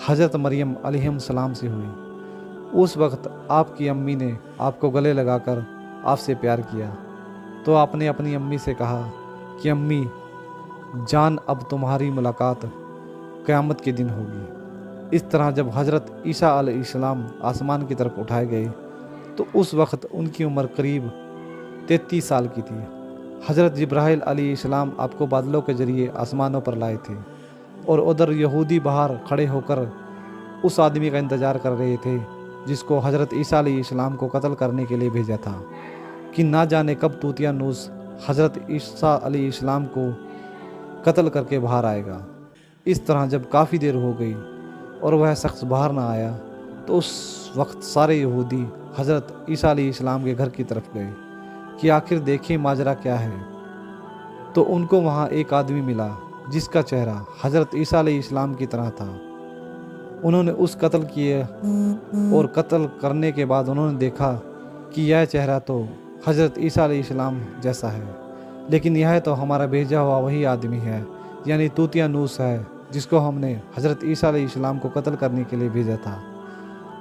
حضرت مریم علیہ السلام سے ہوئی۔ اس وقت آپ کی امی نے آپ کو گلے لگا کر آپ سے پیار کیا، تو آپ نے اپنی امی سے کہا کہ امی جان، اب تمہاری ملاقات قیامت کے دن ہوگی۔ اس طرح جب حضرت عیسیٰ علیہ السلام آسمان کی طرف اٹھائے گئے تو اس وقت ان کی عمر قریب 33 سال کی تھی۔ حضرت جبرائیل علیہ السلام آپ کو بادلوں کے ذریعے آسمانوں پر لائے تھے، اور ادھر یہودی باہر کھڑے ہو کر اس آدمی کا انتظار کر رہے تھے جس کو حضرت عیسیٰ علیہ السلام کو قتل کرنے کے لیے بھیجا تھا، کہ نہ جانے کب طوطیانوس حضرت عیسیٰ علیہ السلام کو قتل کر کے باہر آئے گا۔ اس طرح جب کافی دیر ہو گئی اور وہ شخص باہر نہ آیا تو اس وقت سارے یہودی حضرت عیسیٰ علیہ السلام کے گھر کی طرف گئے کہ آخر دیکھیں ماجرا کیا ہے۔ تو ان کو وہاں ایک آدمی ملا جس کا چہرہ حضرت عیسیٰ علیہ السلام کی طرح تھا۔ انہوں نے اس قتل کیے، اور قتل کرنے کے بعد انہوں نے دیکھا کہ یہ چہرہ تو حضرت عیسیٰ علیہ السلام جیسا ہے، لیکن یہ تو ہمارا بھیجا ہوا وہی آدمی ہے، یعنی طوطیانوس ہے، جس کو ہم نے حضرت عیسیٰ علیہ السلام کو قتل کرنے کے لیے بھیجا تھا۔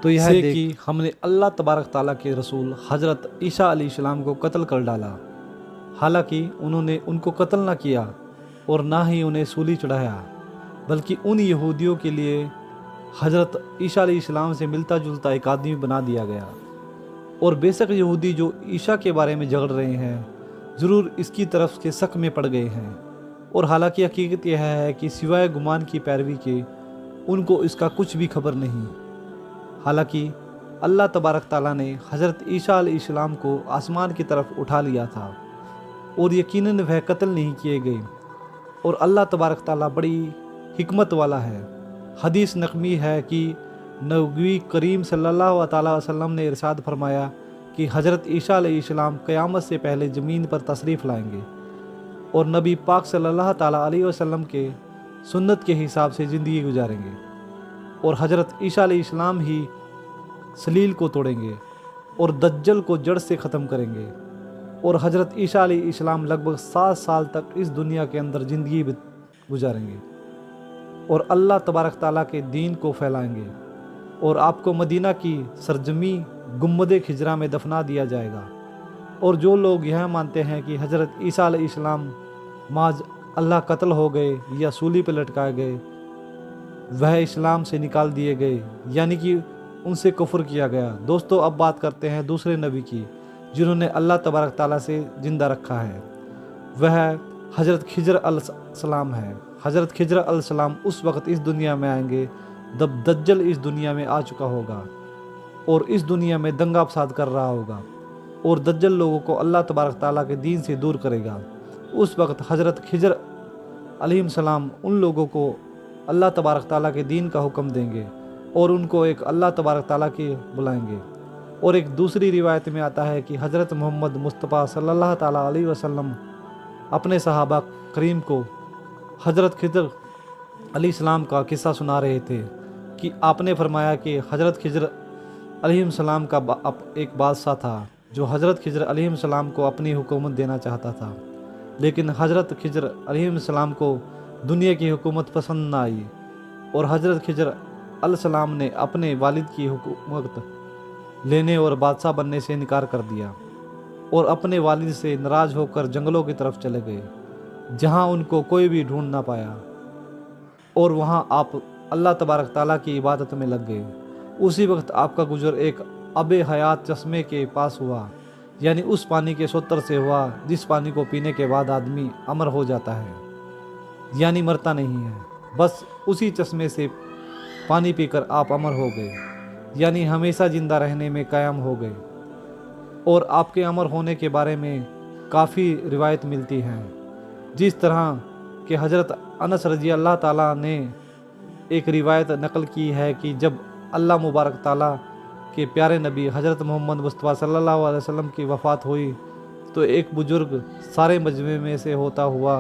تو یہ کہ ہم نے اللہ تبارک تعالیٰ کے رسول حضرت عیسیٰ علیہ السلام کو قتل کر ڈالا، حالانکہ انہوں نے ان کو قتل نہ کیا اور نہ ہی انہیں سولی چڑھایا، بلکہ ان یہودیوں کے لیے حضرت عیسیٰ علیہ السلام سے ملتا جلتا ایک آدمی بنا دیا گیا۔ اور بے شک یہودی جو عیسیٰ کے بارے میں جھگڑ رہے ہیں ضرور اس کی طرف کے شک میں پڑ گئے ہیں، اور حالانکہ حقیقت یہ ہے کہ سوائے گمان کی پیروی کے ان کو اس کا کچھ بھی خبر نہیں۔ حالانکہ اللہ تبارک تعالیٰ نے حضرت عیسیٰ علیہ السلام کو آسمان کی طرف اٹھا لیا تھا، اور یقیناً وہ قتل نہیں کیے گئے، اور اللہ تبارک تعالیٰ بڑی حکمت والا ہے۔ حدیث نقمی ہے کہ نبی کریم صلی اللہ تعالیٰ وسلم نے ارشاد فرمایا کہ حضرت عیسیٰ علیہ السلام قیامت سے پہلے زمین پر تشریف لائیں گے، اور نبی پاک صلی اللہ تعالیٰ علیہ وسلم کے سنت کے حساب سے زندگی گزاریں گے، اور حضرت عیسیٰ علیہ السلام ہی سلیل کو توڑیں گے اور دجل کو جڑ سے ختم کریں گے، اور حضرت عیسیٰ علیہ السلام لگ بھگ 7 سال تک اس دنیا کے اندر زندگی گزاریں گے، اور اللہ تبارک تعالیٰ کے دین کو پھیلائیں گے، اور آپ کو مدینہ کی سرزمین گنبد خضرا میں دفنا دیا جائے گا۔ اور جو لوگ یہ مانتے ہیں کہ حضرت عیسیٰ علیہ السلام معاذ اللہ قتل ہو گئے یا سولی پہ لٹکائے گئے، وہ اسلام سے نکال دیے گئے، یعنی کہ ان سے کفر کیا گیا۔ دوستو، اب بات کرتے ہیں دوسرے نبی کی جنہوں نے اللہ تبارک تعالیٰ سے زندہ رکھا ہے، وہ حضرت خضر علیہ السلام ہے۔ حضرت خضر علیہ السلام اس وقت اس دنیا میں آئیں گے جب دجل اس دنیا میں آ چکا ہوگا اور اس دنیا میں دنگا فساد کر رہا ہوگا، اور دجل لوگوں کو اللہ تبارک تعالیٰ کے دین سے دور کرے گا۔ اس وقت حضرت خضر علیہ السلام ان لوگوں کو اللہ تبارک تعالیٰ کے دین کا حکم دیں گے اور ان کو ایک اللہ تبارک تعالیٰ کے بلائیں گے۔ اور ایک دوسری روایت میں آتا ہے کہ حضرت محمد مصطفیٰ صلی اللہ تعالیٰ علیہ وسلم اپنے صحابہ کریم کو حضرت خضر علیہ السلام کا قصہ سنا رہے تھے کہ آپ نے فرمایا کہ حضرت خضر علیہ السلام کا ایک بادشاہ تھا جو حضرت خضر علیہ السلام کو اپنی حکومت دینا چاہتا تھا، لیکن حضرت خضر علیہ السلام کو دنیا کی حکومت پسند نہ آئی، اور حضرت خضر علیہ السلام نے اپنے والد کی حکومت لینے اور بادشاہ بننے سے انکار کر دیا، اور اپنے والد سے ناراض ہو کر جنگلوں کی طرف چلے گئے جہاں ان کو کوئی بھی ڈھونڈ نہ پایا، اور وہاں آپ اللہ تبارک تعالیٰ کی عبادت میں لگ گئے۔ اسی وقت آپ کا گزر ایک آب حیات چشمے کے پاس ہوا، یعنی اس پانی کے سوتر سے ہوا جس پانی کو پینے کے بعد آدمی امر ہو جاتا ہے، یعنی مرتا نہیں ہے۔ بس اسی چشمے سے پانی پی کر آپ امر ہو گئے، یعنی ہمیشہ زندہ رہنے میں قائم ہو گئے۔ اور آپ کے امر ہونے کے بارے میں کافی روایت ملتی ہیں، جس طرح کہ حضرت انس رضی اللہ تعالیٰ نے ایک روایت نقل کی ہے کہ جب اللہ مبارک تعالیٰ کے پیارے نبی حضرت محمد مصطفیٰ صلی اللہ علیہ وسلم کی وفات ہوئی تو ایک بزرگ سارے مجمع میں سے ہوتا ہوا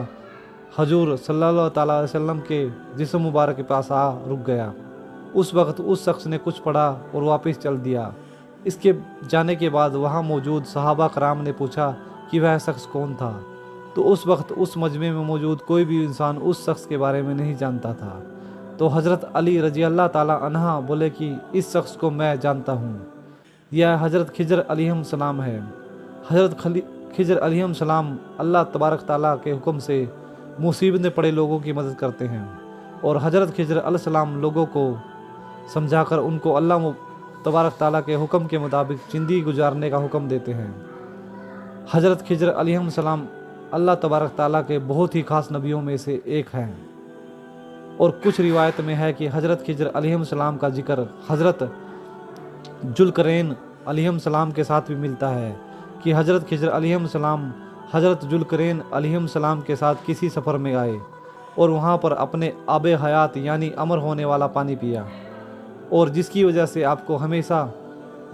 حضور صلی اللہ تعالیٰ علیہ وسلم کے جسم مبارک کے پاس رک گیا۔ اس وقت اس شخص نے کچھ پڑھا اور واپس چل دیا۔ اس کے جانے کے بعد وہاں موجود صحابہ کرام نے پوچھا کہ وہ شخص کون تھا، تو اس وقت اس مجمع میں موجود کوئی بھی انسان اس شخص کے بارے میں نہیں جانتا تھا۔ تو تو حضرت علی رضی اللہ تعالیٰ عنہ بولے کہ اس شخص کو میں جانتا ہوں، یہ حضرت خضر علیہ السلام ہے۔ حضرت خضر علیہ السلام اللہ تبارک تعالیٰ کے حکم سے مصیبت میں پڑے لوگوں کی مدد کرتے ہیں، اور حضرت خضر علیہ السلام لوگوں کو سمجھا کر ان کو اللہ تبارک تعالیٰ کے حکم کے مطابق زندگی گزارنے کا حکم دیتے ہیں۔ حضرت خضر علیہ السلام اللہ تبارک تعالیٰ کے بہت ہی خاص نبیوں میں سے ایک ہیں، اور کچھ روایت میں ہے کہ حضرت خضر علیہ السلام کا ذکر حضرت ذوالقرنین علیہ السلام کے ساتھ بھی ملتا ہے کہ حضرت خضر علیہ السلام حضرت ذوالقرنین علیہ السلام کے ساتھ کسی سفر میں آئے اور وہاں پر اپنے آب حیات یعنی امر ہونے والا پانی پیا، اور جس کی وجہ سے آپ کو ہمیشہ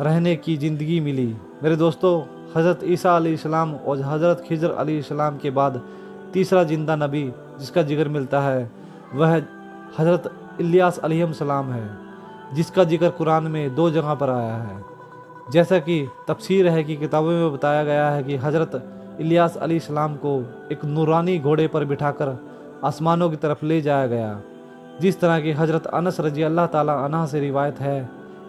رہنے کی زندگی ملی۔ میرے دوستو، حضرت عیسیٰ علیہ السلام اور حضرت خضر علیہ السلام کے بعد تیسرا زندہ نبی جس کا ذکر ملتا ہے وہ حضرت الیاس علیہ السلام ہے، جس کا ذکر قرآن میں 2 جگہ پر آیا ہے۔ جیسا کہ تفسیر ہے کہ کتابوں میں بتایا گیا ہے کہ حضرت الیاس علیہ السلام کو ایک نورانی گھوڑے پر بٹھا کر آسمانوں کی طرف لے جایا گیا، جس طرح کہ حضرت انس رضی اللہ تعالیٰ عنہ سے روایت ہے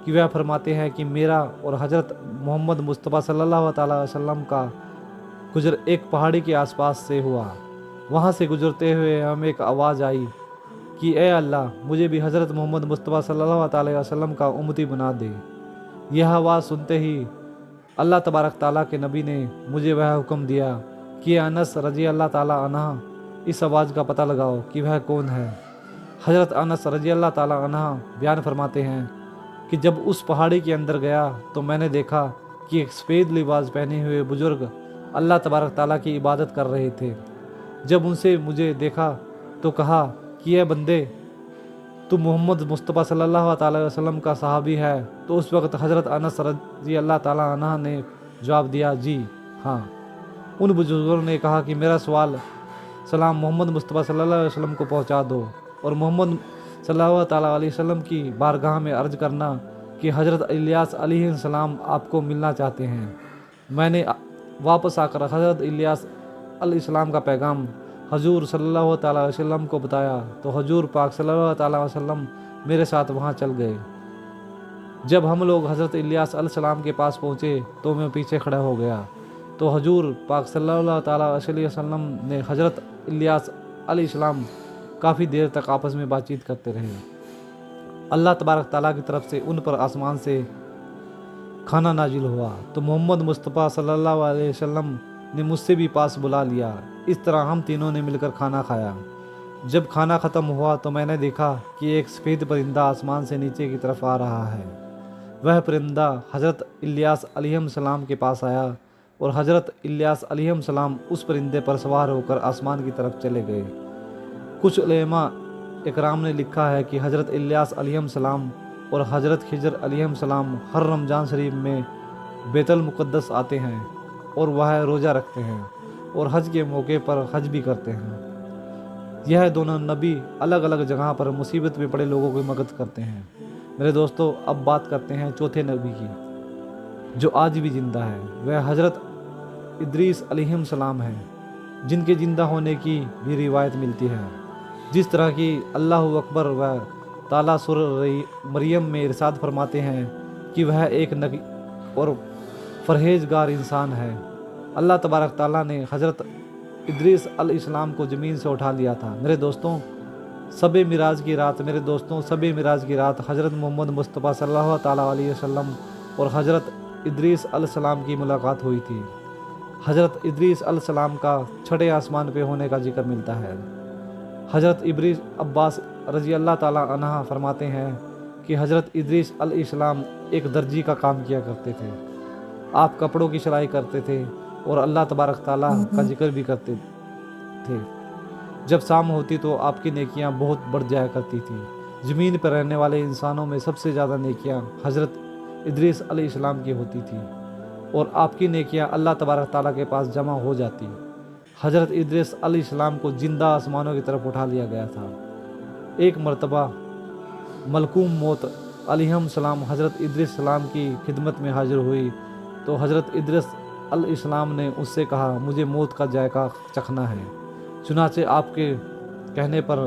کہ وہ فرماتے ہیں کہ میرا اور حضرت محمد مصطفیٰ صلی اللہ تعالیٰ علیہ وسلم کا گزر ایک پہاڑی کے آس پاس سے ہوا۔ وہاں سے گزرتے ہوئے ہمیں ایک آواز آئی کہ اے اللہ، مجھے بھی حضرت محمد مصطفیٰ صلی اللہ تعالیٰ علیہ وسلم کا امتی بنا دے۔ یہ آواز سنتے ہی اللہ تبارک تعالیٰ کے نبی نے مجھے وہ حکم دیا کہ انس رضی اللہ تعالیٰ عنہ اس آواز کا پتہ لگاؤ کہ وہ کون ہے۔ حضرت انس رضی اللہ تعالیٰ عنہ بیان فرماتے ہیں کہ جب اس پہاڑی کے اندر گیا تو میں نے دیکھا کہ ایک سفید لباس پہنے ہوئے بزرگ اللہ تبارک تعالیٰ کی عبادت کر رہے تھے۔ جب ان سے مجھے دیکھا تو کہا کہ اے بندے، تو محمد مصطفیٰ صلی اللہ تعالیٰ علیہ وسلم کا صحابی ہے؟ تو اس وقت حضرت انس رضی اللہ تعالیٰ عنہ نے جواب دیا، جی ہاں۔ ان بزرگوں نے کہا کہ میرا سلام محمد مصطفیٰ صلی اللہ علیہ وسلم کو پہنچا دو، اور محمد صلی اللہ تعالیٰ علیہ وسلم کی بارگاہ میں عرض کرنا کہ حضرت الیاس علیہ السلام آپ کو ملنا چاہتے ہیں۔ میں نے واپس آ کر حضرت الیاس علیہ السلام کا پیغام حضور صلی اللہ تعالیٰ علیہ وسلم کو بتایا تو حضور پاک صلی اللہ تعالیٰ علیہ وسلم میرے ساتھ وہاں چل گئے۔ جب ہم لوگ حضرت الیاس علیہ السلام کے پاس پہنچے تو میں پیچھے کھڑا ہو گیا، تو حضور پاک صلی اللہ تعالیٰ علیہ وسلم نے حضرت الیاس علیہ السلام کافی دیر تک آپس میں بات چیت کرتے رہے۔ اللہ تبارک تعالیٰ کی طرف سے ان پر آسمان سے کھانا نازل ہوا، تو محمد مصطفیٰ صلی اللہ علیہ وسلم نے مجھ سے بھی پاس بلا لیا۔ اس طرح ہم تینوں نے مل کر کھانا کھایا۔ جب کھانا ختم ہوا تو میں نے دیکھا کہ ایک سفید پرندہ آسمان سے نیچے کی طرف آ رہا ہے۔ وہ پرندہ حضرت الیاس علیہ السلام کے پاس آیا، اور حضرت الیاس علیہ السلام اس پرندے پر سوار ہو کر آسمان کی طرف چلے گئے۔ کچھ علماء اکرام نے لکھا ہے کہ حضرت الیاس علیہ السلام اور حضرت خضر علیہ السلام ہر رمضان شریف میں بیت المقدس آتے ہیں اور وہ روزہ رکھتے ہیں، اور حج کے موقع پر حج بھی کرتے ہیں۔ یہ دونوں نبی الگ الگ جگہ پر مصیبت میں پڑے لوگوں کی مدد کرتے ہیں۔ میرے دوستو، اب بات کرتے ہیں چوتھے نبی کی جو آج بھی زندہ ہے۔ وہ حضرت ادریس علیہ السلام ہیں، جن کے زندہ ہونے کی بھی روایت ملتی ہے۔ جس طرح کی اللہ اکبر و تعالیٰ سورہ مریم میں ارشاد فرماتے ہیں کہ وہ ایک نبی اور پرہیزگار انسان ہے۔ اللہ تبارک تعالیٰ نے حضرت ادریس علیہ السلام کو زمین سے اٹھا لیا تھا۔ میرے دوستوں، شب معراج کی رات حضرت محمد مصطفیٰ صلی اللہ تعالیٰ علیہ وسلم اور حضرت ادریس علیہ السلام کی ملاقات ہوئی تھی۔ حضرت ادریس علیہ السلام کا چھٹے آسمان پہ ہونے کا ذکر ملتا ہے۔ حضرت ابن عباس رضی اللہ تعالیٰ عنہ فرماتے ہیں کہ حضرت ادریس علیہ السلام ایک درجی کا کام کیا کرتے تھے۔ آپ کپڑوں کی سلائی کرتے تھے اور اللہ تبارک تعالیٰ کا ذکر بھی کرتے تھے۔ جب شام ہوتی تو آپ کی نیکیاں بہت بڑھ جایا کرتی تھیں۔ زمین پر رہنے والے انسانوں میں سب سے زیادہ نیکیاں حضرت ادریس علیہ السلام کی ہوتی تھیں، اور آپ کی نیکیاں اللہ تبارک تعالیٰ کے پاس جمع ہو جاتی۔ حضرت ادریس علیہ السلام کو زندہ آسمانوں کی طرف اٹھا لیا گیا تھا۔ ایک مرتبہ ملکوم موت علیہ السلام حضرت ادریس السلام کی خدمت میں حاضر ہوئی تو حضرت ادریس علیہ السلام نے اس سے کہا، مجھے موت کا ذائقہ چکھنا ہے۔ چنانچہ آپ کے کہنے پر